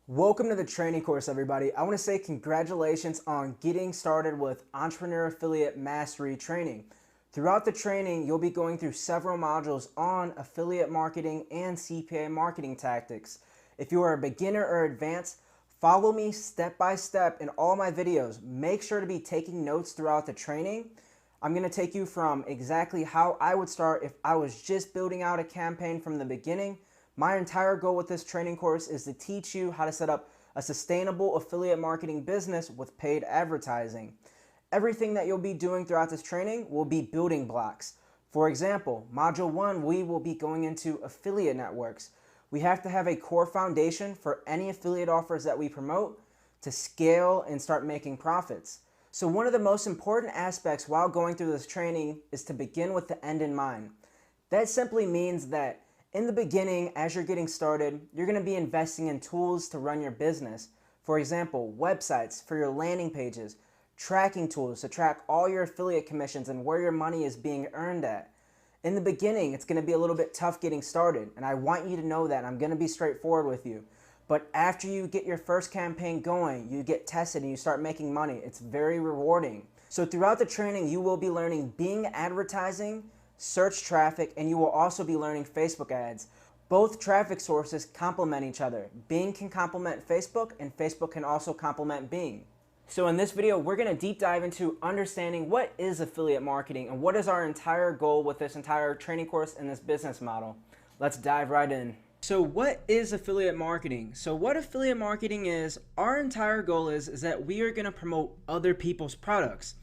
Welcome to the training course, everybody. I want to say congratulations on getting started with Entrepreneur Affiliate Mastery Training. Throughout the training, you'll be going through several modules on affiliate marketing and CPA marketing tactics. If you are a beginner or advanced, follow me step by step in all my videos. Make sure to be taking notes throughout the training. I'm going to take you from exactly how I would start if I was just building out a campaign from the beginning. My entire goal with this training course is to teach you how to set up a sustainable affiliate marketing business with paid advertising. Everything that you'll be doing throughout this training will be building blocks. For example, Module 1, we will be going into affiliate networks. We have to have a core foundation for any affiliate offers that we promote to scale and start making profits. So one of the most important aspects while going through this training is to begin with the end in mind. That simply means that in the beginning, as you're getting started, you're going to be investing in tools to run your business. For example, websites for your landing pages, tracking tools to track all your affiliate commissions and where your money is being earned at. In the beginning, it's going to be a little bit tough getting started, and I want you to know that. I'm going to be straightforward with you. But after you get your first campaign going, you get tested and you start making money. It's very rewarding. So throughout the training, you will be learning Bing advertising, search traffic, and you will also be learning Facebook ads. Both traffic sources complement each other. Bing can complement Facebook, and Facebook can also complement Bing. So in this video, we're going to deep dive into understanding what is affiliate marketing and what is our entire goal with this entire training course and this business model. Let's dive right in. So what is affiliate marketing? So what affiliate marketing is, our entire goal is that we are going to promote other people's products.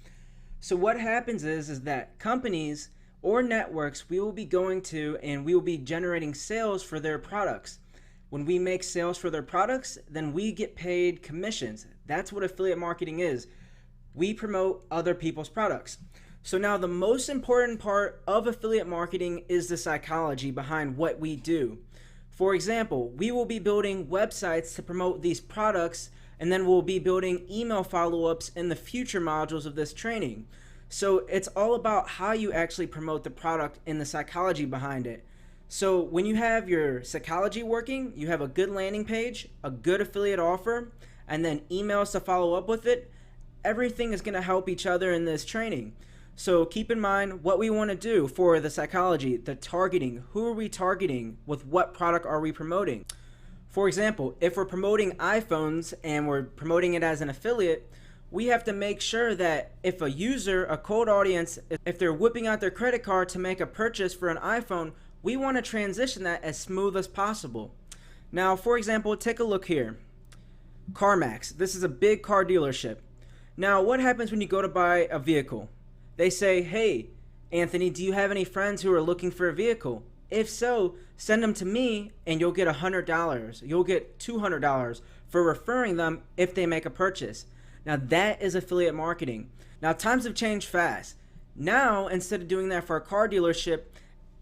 So what happens is that companies or networks we will be going to and we will be generating sales for their products. When we make sales for their products, then we get paid commissions. That's what affiliate marketing is. We promote other people's products. So now the most important part of affiliate marketing is the psychology behind what we do. For example, we will be building websites to promote these products, and then we'll be building email follow-ups in the future modules of this training. So it's all about how you actually promote the product and the psychology behind it. So when you have your psychology working, you have a good landing page, a good affiliate offer, and then emails to follow up with it, everything is going to help each other in this training. So keep in mind what we want to do for the psychology, the targeting. Who are we targeting? With what product are we promoting? For example, if we're promoting iPhones and we're promoting it as an affiliate, we have to make sure that if a user, a cold audience, if they're whipping out their credit card to make a purchase for an iPhone, we want to transition that as smooth as possible. Now, for example, take a look here. CarMax, this is a big car dealership. Now, what happens when you go to buy a vehicle? They say, hey, Anthony, do you have any friends who are looking for a vehicle? If so, send them to me and you'll get $100. You'll get $200 for referring them if they make a purchase. Now that is affiliate marketing. Now times have changed fast. Now instead of doing that for a car dealership,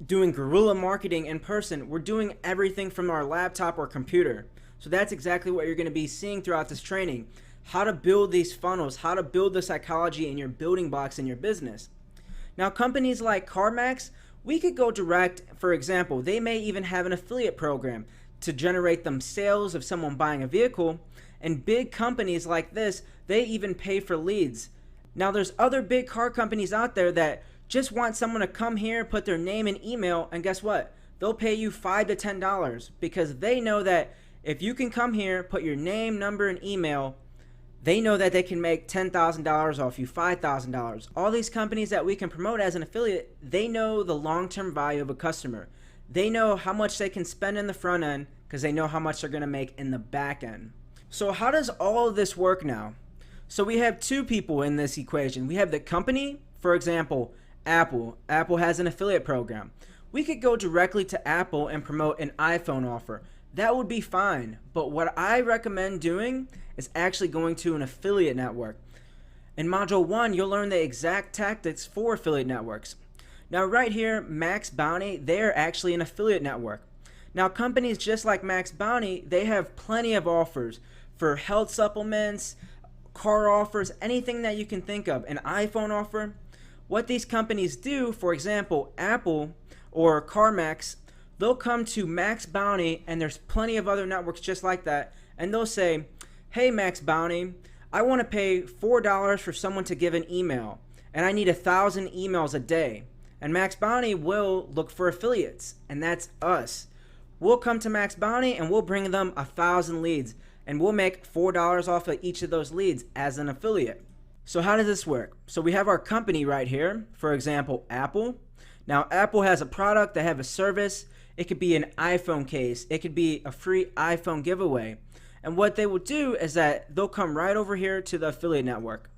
doing guerrilla marketing in person, we're doing everything from our laptop or computer. So that's exactly what you're going to be seeing throughout this training. How to build these funnels, how to build the psychology in your building blocks in your business. Now companies like CarMax, we could go direct. For example, they may even have an affiliate program to generate them sales of someone buying a vehicle. And big companies like this, they even pay for leads. Now there's other big car companies out there that just want someone to come here, put their name and email, and guess what? They'll pay you $5 to $10 because they know that if you can come here, put your name, number, and email, they know that they can make $10,000 off you, $5,000. All these companies that we can promote as an affiliate, they know the long-term value of a customer. They know how much they can spend in the front end because they know how much they're going to make in the back end. So how does all of this work now? So we have two people in this equation. We have the company, for example, Apple. Apple has an affiliate program. We could go directly to Apple and promote an iPhone offer. That would be fine. But what I recommend doing is actually going to an affiliate network. In Module 1, you'll learn the exact tactics for affiliate networks. Now right here, Max Bounty, they're actually an affiliate network. Now companies just like Max Bounty, they have plenty of offers for health supplements, car offers, anything that you can think of, an iPhone offer. What these companies do, for example, Apple or CarMax, they'll come to Max Bounty, and there's plenty of other networks just like that, and they'll say, hey Max Bounty, I want to pay $4 for someone to give an email, and I need 1,000 emails a day. And Max Bounty will look for affiliates, and that's us. We'll come to Max Bounty and we'll bring them 1,000 leads, and we'll make $4 off of each of those leads as an affiliate. So how does this work? So we have our company right here, for example, Apple. Now Apple has a product, they have a service. It could be an iPhone case, it could be a free iPhone giveaway. And what they will do is that they'll come right over here to the affiliate network.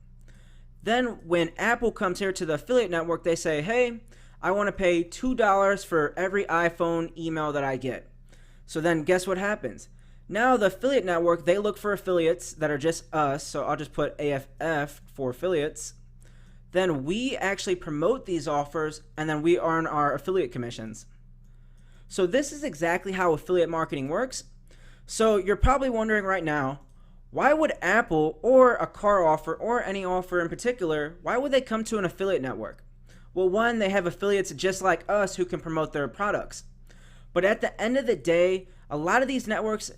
Then when Apple comes here to the affiliate network, they say, hey, I want to pay $2 for every iPhone email that I get. So then guess what happens? Now the affiliate network, they look for affiliates that are just us. So I'll just put AFF for affiliates. Then we actually promote these offers, and then we earn our affiliate commissions. So this is exactly how affiliate marketing works. So you're probably wondering right now, why would Apple or a car offer or any offer in particular, why would they come to an affiliate network? Well, one, they have affiliates just like us who can promote their products. But at the end of the day, a lot of these networks,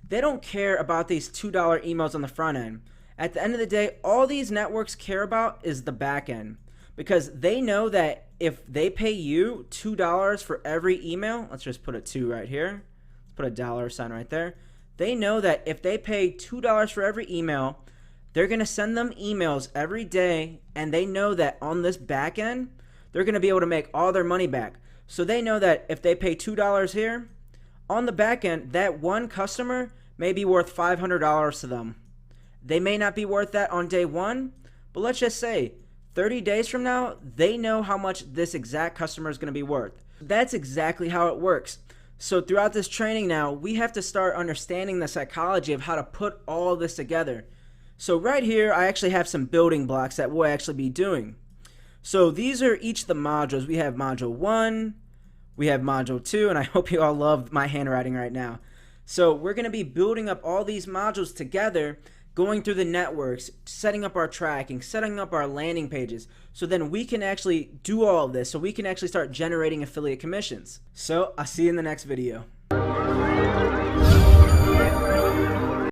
they don't care about these $2 emails on the front end. At the end of the day, all these networks care about is the back end, because they know that if they pay you $2 for every email, let's just put a 2 right here, let's put a dollar sign right there. They know that if they pay $2 for every email, they're going to send them emails every day, and they know that on this back end, they're going to be able to make all their money back. So they know that if they pay $2 here, on the back end, that one customer may be worth $500 to them. They may not be worth that on day one, but let's just say 30 days from now, they know how much this exact customer is going to be worth. That's exactly how it works. So throughout this training now, we have to start understanding the psychology of how to put all of this together. So right here, I actually have some building blocks that we'll actually be doing. So these are each of the modules. We have module 1, we have module 2, and I hope you all love my handwriting right now. So we're going to be building up all these modules together, going through the networks, setting up our tracking, setting up our landing pages, so then we can actually do all of this, so we can actually start generating affiliate commissions. So I'll see you in the next video.